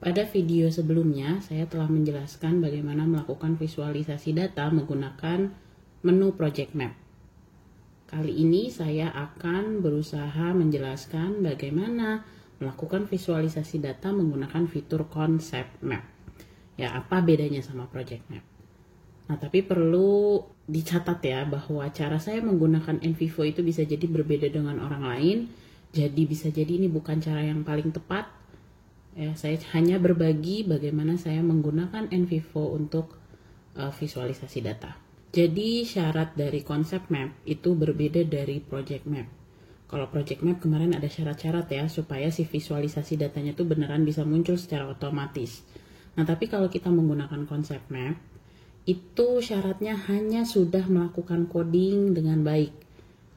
Pada video sebelumnya, saya telah menjelaskan bagaimana melakukan visualisasi data menggunakan menu Project Map. Kali ini saya akan berusaha menjelaskan bagaimana melakukan visualisasi data menggunakan fitur Concept Map. Ya, apa bedanya sama Project Map? Nah, tapi perlu dicatat ya bahwa cara saya menggunakan NVivo itu bisa jadi berbeda dengan orang lain. Jadi bisa jadi ini bukan cara yang paling tepat. Ya, saya hanya berbagi bagaimana saya menggunakan NVivo untuk visualisasi data. Jadi syarat dari Concept Map itu berbeda dari Project Map. Kalau Project Map kemarin ada syarat-syarat ya supaya si visualisasi datanya itu beneran bisa muncul secara otomatis. Nah, tapi kalau kita menggunakan Concept Map, itu syaratnya hanya sudah melakukan coding dengan baik.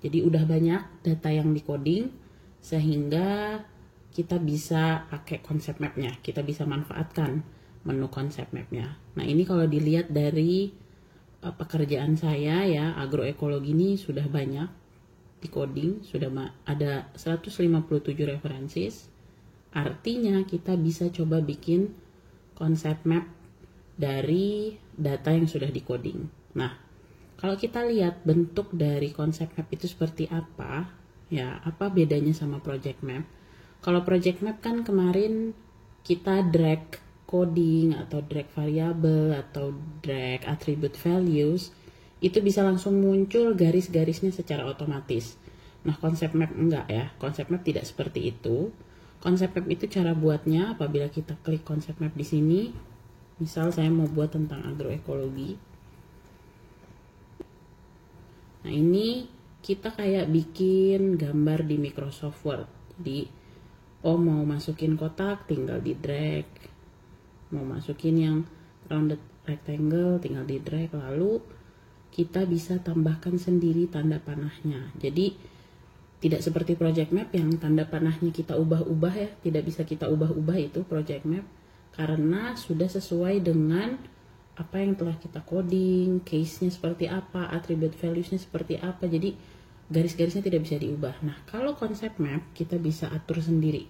Jadi udah banyak data yang di-coding sehingga kita bisa pakai Concept Map-nya, kita bisa manfaatkan menu Concept Map-nya. Nah, ini kalau dilihat dari pekerjaan saya ya, agroekologi ini sudah banyak di coding, sudah ada 157 references. Artinya kita bisa coba bikin Concept Map dari data yang sudah di coding. Nah, kalau kita lihat bentuk dari Concept Map itu seperti apa, ya, apa bedanya sama Project Map? Kalau Project Map kan kemarin kita drag coding atau drag variabel atau drag attribute values, itu bisa langsung muncul garis-garisnya secara otomatis. Nah, Concept Map enggak ya, Concept Map tidak seperti itu. Concept Map itu cara buatnya apabila kita klik Concept Map di sini. Misal saya mau buat tentang agroekologi. Nah, ini kita kayak bikin gambar di Microsoft Word. Jadi, mau masukin kotak tinggal di drag. Mau masukin yang rounded rectangle tinggal di drag. Lalu kita bisa tambahkan sendiri tanda panahnya. Jadi, tidak seperti Project Map yang tanda panahnya kita ubah-ubah ya. Tidak bisa kita ubah-ubah itu Project Map. Karena sudah sesuai dengan apa yang telah kita coding, case-nya seperti apa, attribute values-nya seperti apa. Jadi garis-garisnya tidak bisa diubah. Nah, kalau Concept Map kita bisa atur sendiri.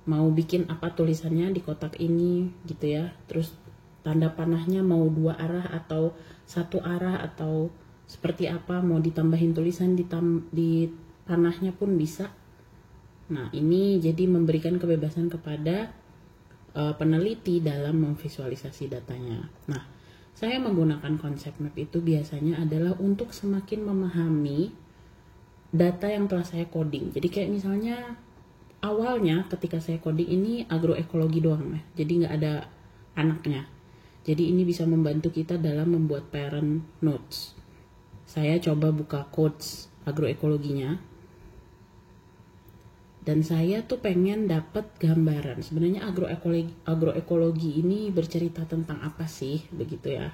Mau bikin apa tulisannya di kotak ini gitu ya. Terus tanda panahnya mau 2 arah atau 1 arah atau seperti apa, mau ditambahin tulisan di panahnya pun bisa. Nah, ini jadi memberikan kebebasan kepada peneliti dalam memvisualisasi datanya. Nah, saya menggunakan Concept Map itu biasanya adalah untuk semakin memahami data yang telah saya coding. Jadi kayak misalnya awalnya ketika saya coding ini agroekologi doang ya, jadi nggak ada anaknya. Jadi ini bisa membantu kita dalam membuat parent notes. Saya coba buka codes agroekologinya. Dan saya tuh pengen dapat gambaran. Sebenarnya agroekologi ini bercerita tentang apa sih, begitu ya.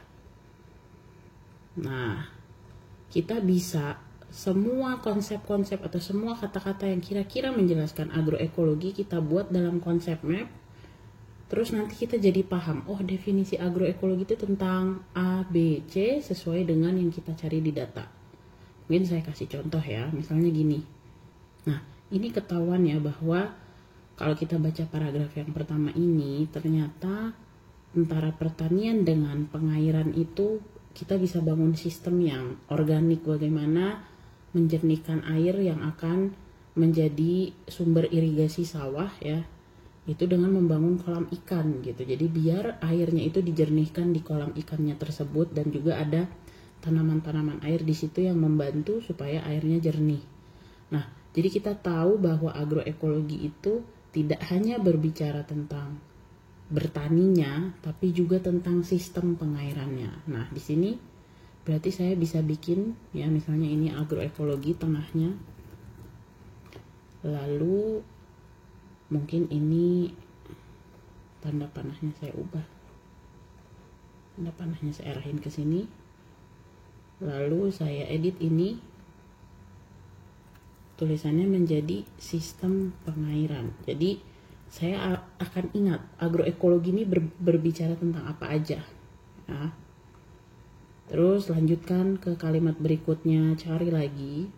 Nah, kita bisa semua konsep-konsep atau semua kata-kata yang kira-kira menjelaskan agroekologi kita buat dalam Concept Map. Terus nanti kita jadi paham, oh definisi agroekologi itu tentang A, B, C sesuai dengan yang kita cari di data. Mungkin saya kasih contoh ya, misalnya gini. Nah, ini ketahuan ya bahwa kalau kita baca paragraf yang pertama ini, ternyata antara pertanian dengan pengairan itu kita bisa bangun sistem yang organik, bagaimana menjernihkan air yang akan menjadi sumber irigasi sawah ya. Itu dengan membangun kolam ikan gitu. Jadi biar airnya itu dijernihkan di kolam ikannya tersebut dan juga ada tanaman-tanaman air di situ yang membantu supaya airnya jernih. Nah, jadi kita tahu bahwa agroekologi itu tidak hanya berbicara tentang bertaninya, tapi juga tentang sistem pengairannya. Nah, di sini berarti saya bisa bikin ya, misalnya ini agroekologi tengahnya. Lalu mungkin ini tanda panahnya saya ubah. Tanda panahnya saya arahin ke sini. Lalu saya edit ini. Tulisannya menjadi sistem pengairan. Jadi saya akan ingat agroekologi ini berbicara tentang apa aja ya. Terus lanjutkan ke kalimat berikutnya, cari lagi.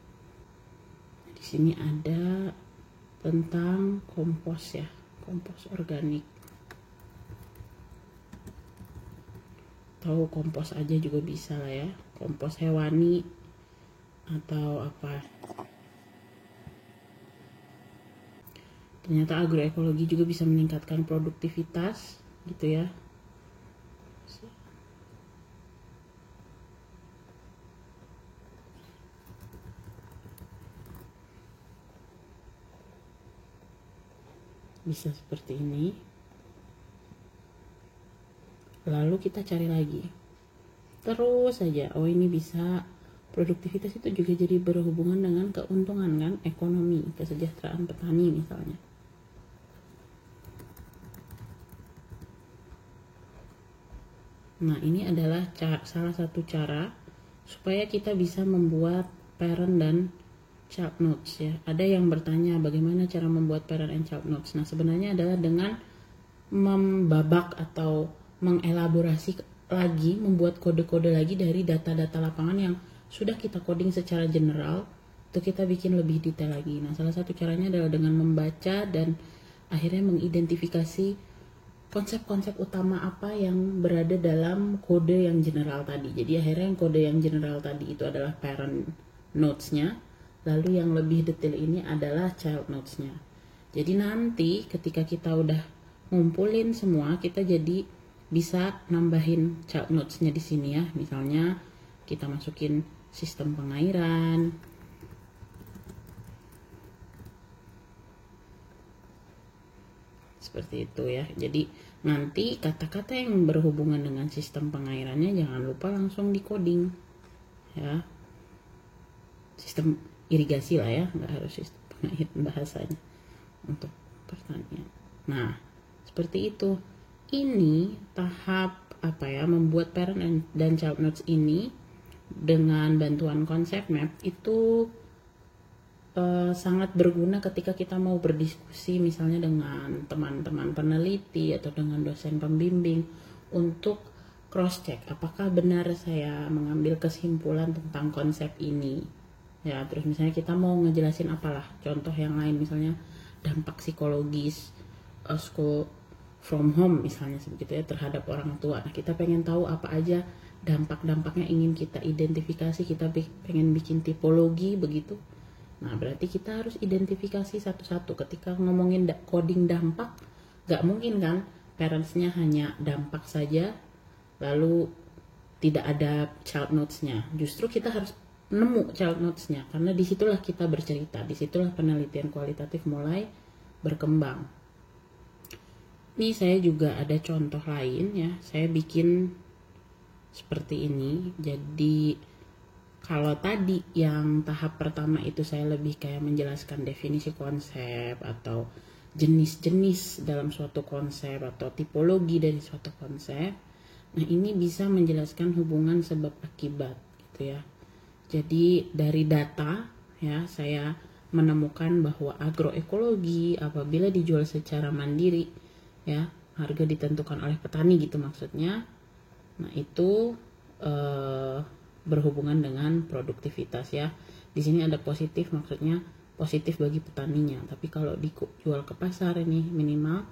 Di sini ada tentang kompos ya, kompos organik. atau kompos aja juga bisa lah ya, kompos hewani atau apa. Ternyata agroekologi juga bisa meningkatkan produktivitas gitu ya. Bisa seperti ini. Lalu kita cari lagi. Terus saja, oh ini bisa. Produktivitas itu juga jadi berhubungan dengan keuntungan kan, ekonomi, kesejahteraan petani misalnya. Nah, ini adalah salah satu cara supaya kita bisa membuat parent dan child notes ya. Ada yang bertanya bagaimana cara membuat parent and child notes. Nah, sebenarnya adalah dengan membabak atau mengelaborasi lagi, membuat kode-kode lagi dari data-data lapangan yang sudah kita coding secara general, itu kita bikin lebih detail lagi. Nah, salah satu caranya adalah dengan membaca dan akhirnya mengidentifikasi konsep-konsep utama apa yang berada dalam kode yang general tadi. Jadi akhirnya yang kode yang general tadi itu adalah parent notes-nya, lalu yang lebih detail ini adalah child notes-nya. Jadi nanti ketika kita udah ngumpulin semua, kita jadi bisa nambahin child notes-nya di sini ya. Misalnya kita masukin sistem pengairan, seperti itu ya. Jadi nanti kata-kata yang berhubungan dengan sistem pengairannya jangan lupa langsung di coding ya. Sistem irigasi lah ya, nggak harus sistem pengairan bahasanya untuk pertanian. Nah, seperti itu. Ini tahap apa ya, membuat parent dan child notes ini dengan bantuan konsep map itu sangat berguna ketika kita mau berdiskusi misalnya dengan teman-teman peneliti atau dengan dosen pembimbing untuk cross check apakah benar saya mengambil kesimpulan tentang konsep ini ya. Terus misalnya kita mau ngejelasin apalah, contoh yang lain misalnya dampak psikologis school from home misalnya sebegitu ya terhadap orang tua. Nah, kita pengen tahu apa aja dampak-dampaknya, ingin kita identifikasi, kita pengen bikin tipologi begitu. Nah, berarti kita harus identifikasi satu-satu. Ketika ngomongin coding dampak, gak mungkin kan parentsnya hanya dampak saja lalu tidak ada child notes-nya. Justru kita harus nemu child notes-nya, karena disitulah kita bercerita, disitulah penelitian kualitatif mulai berkembang. Ini saya juga ada contoh lain ya, saya bikin seperti ini. Jadi kalau tadi yang tahap pertama itu saya lebih kayak menjelaskan definisi konsep atau jenis-jenis dalam suatu konsep atau tipologi dari suatu konsep. Nah, ini bisa menjelaskan hubungan sebab akibat gitu ya. Jadi dari data ya saya menemukan bahwa agroekologi apabila dijual secara mandiri ya, harga ditentukan oleh petani gitu maksudnya. Nah, itu berhubungan dengan produktivitas ya. Di sini ada positif, maksudnya positif bagi petaninya. Tapi kalau dijual ke pasar ini minimal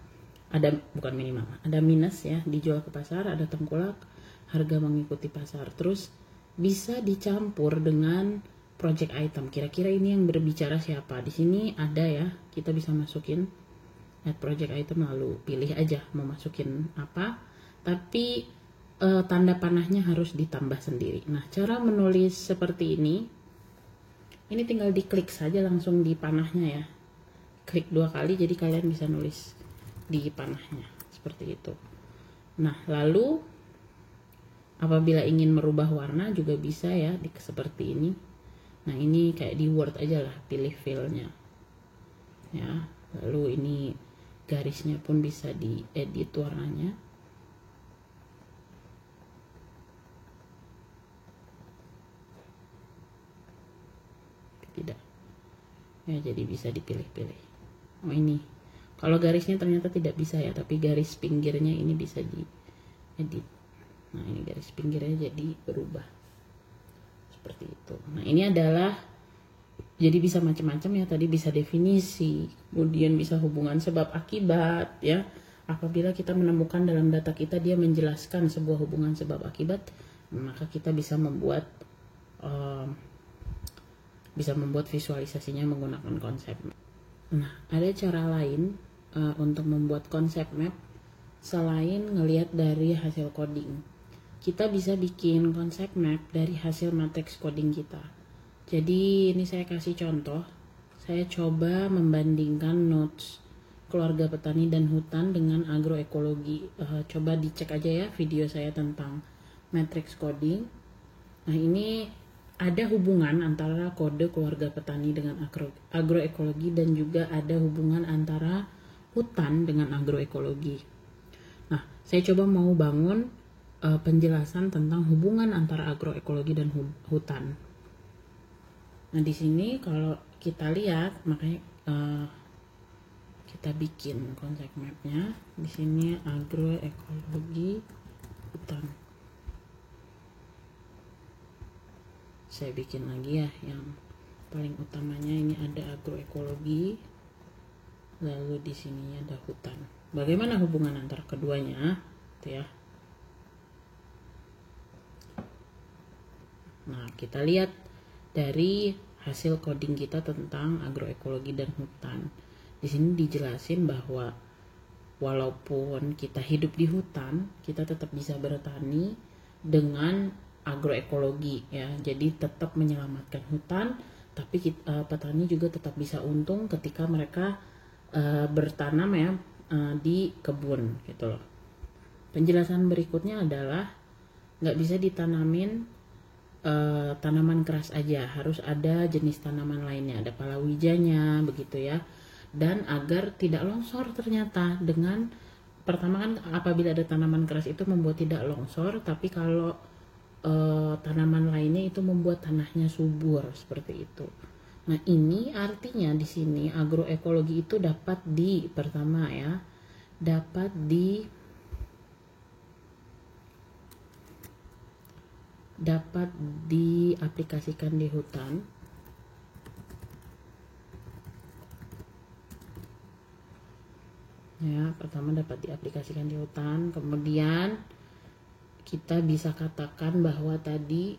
ada, bukan minimal, ada minus ya. Dijual ke pasar ada tengkulak, harga mengikuti pasar. Terus bisa dicampur dengan project item. Kira-kira ini yang berbicara siapa? Di sini ada ya. Kita bisa masukin add project item lalu pilih aja mau masukin apa. Tapi tanda panahnya harus ditambah sendiri. Nah, cara menulis seperti ini tinggal diklik saja langsung di panahnya ya. Klik 2 kali jadi kalian bisa nulis di panahnya seperti itu. Nah, lalu apabila ingin merubah warna juga bisa ya seperti ini. Nah, ini kayak di Word aja lah, pilih fillnya ya. Lalu ini garisnya pun bisa diedit warnanya. Tidak ya, jadi bisa dipilih-pilih. Oh, ini kalau garisnya ternyata tidak bisa ya, tapi garis pinggirnya ini bisa diedit. Nah, ini garis pinggirnya jadi berubah seperti itu. Nah, ini adalah jadi bisa macam-macam ya, tadi bisa definisi, kemudian bisa hubungan sebab akibat ya, apabila kita menemukan dalam data kita dia menjelaskan sebuah hubungan sebab akibat, maka kita bisa membuat visualisasinya menggunakan konsep. Nah, ada cara lain untuk membuat konsep map selain ngelihat dari hasil coding. Kita bisa bikin konsep map dari hasil matriks coding kita. Jadi ini saya kasih contoh. Saya coba membandingkan nodes keluarga petani dan hutan dengan agroekologi. Coba dicek aja ya video saya tentang matriks coding. Nah, ini ada hubungan antara kode keluarga petani dengan agroekologi, dan juga ada hubungan antara hutan dengan agroekologi. Nah, saya coba mau bangun penjelasan tentang hubungan antara agroekologi dan hutan. Nah, di sini kalau kita lihat, makanya kita bikin konsep mapnya. Di sini agroekologi hutan. Saya bikin lagi ya, yang paling utamanya ini ada agroekologi, lalu di sini ada hutan. Bagaimana hubungan antara keduanya, gitu ya. Nah, kita lihat dari hasil coding kita tentang agroekologi dan hutan. Di sini dijelasin bahwa walaupun kita hidup di hutan, kita tetap bisa bertani dengan agroekologi ya. Jadi tetap menyelamatkan hutan, tapi petani juga tetap bisa untung ketika mereka bertanam ya di kebun gitu loh. Penjelasan berikutnya adalah nggak bisa ditanamin tanaman keras aja, harus ada jenis tanaman lainnya, ada palawijanya begitu ya. Dan agar tidak longsor, ternyata dengan pertama kan apabila ada tanaman keras itu membuat tidak longsor, tapi kalau tanaman lainnya itu membuat tanahnya subur seperti itu. Nah, ini artinya di sini agroekologi itu dapat diaplikasikan di hutan. Ya, pertama dapat diaplikasikan di hutan, kemudian kita bisa katakan bahwa tadi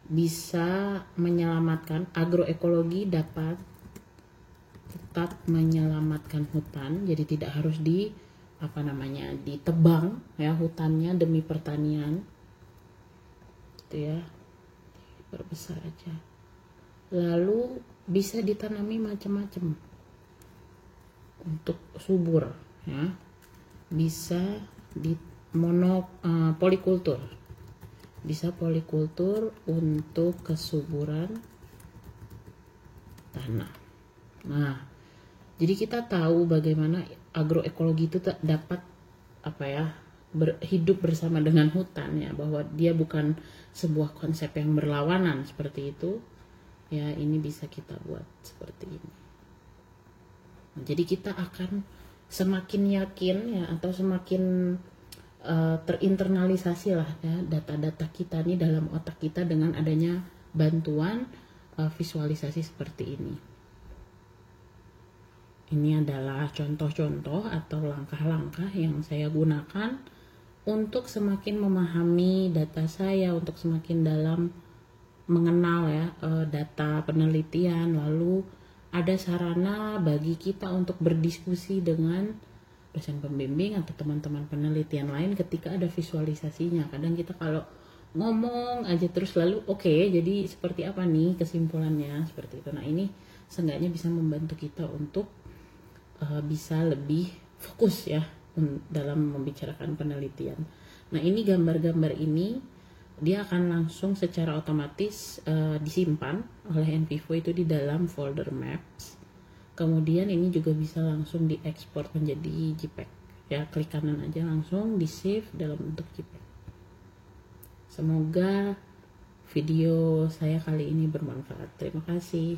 bisa menyelamatkan, agroekologi dapat tetap menyelamatkan hutan, jadi tidak harus ditebang ya hutannya demi pertanian. Gitu ya, perbesar aja. Lalu bisa ditanami macam-macam untuk subur ya, bisa di polikultur, bisa polikultur untuk kesuburan tanah. Nah, jadi kita tahu bagaimana agroekologi itu dapat hidup bersama dengan hutan ya, bahwa dia bukan sebuah konsep yang berlawanan seperti itu ya. Ini bisa kita buat seperti ini. Nah, jadi kita akan semakin yakin ya, atau semakin terinternalisasi lah ya data-data kita nih dalam otak kita dengan adanya bantuan visualisasi seperti ini. Ini adalah contoh-contoh atau langkah-langkah yang saya gunakan untuk semakin memahami data saya, untuk semakin dalam mengenal ya data penelitian. Lalu ada sarana bagi kita untuk berdiskusi dengan dosen pembimbing atau teman-teman penelitian lain ketika ada visualisasinya. Kadang kita kalau ngomong aja terus lalu jadi seperti apa nih kesimpulannya, seperti itu. Nah, ini seenggaknya bisa membantu kita untuk bisa lebih fokus ya dalam membicarakan penelitian. Nah, ini gambar-gambar ini dia akan langsung secara otomatis disimpan oleh NVivo itu di dalam folder maps. Kemudian ini juga bisa langsung diekspor menjadi JPEG ya, klik kanan aja langsung di save dalam bentuk JPEG. Semoga video saya kali ini bermanfaat. Terima kasih.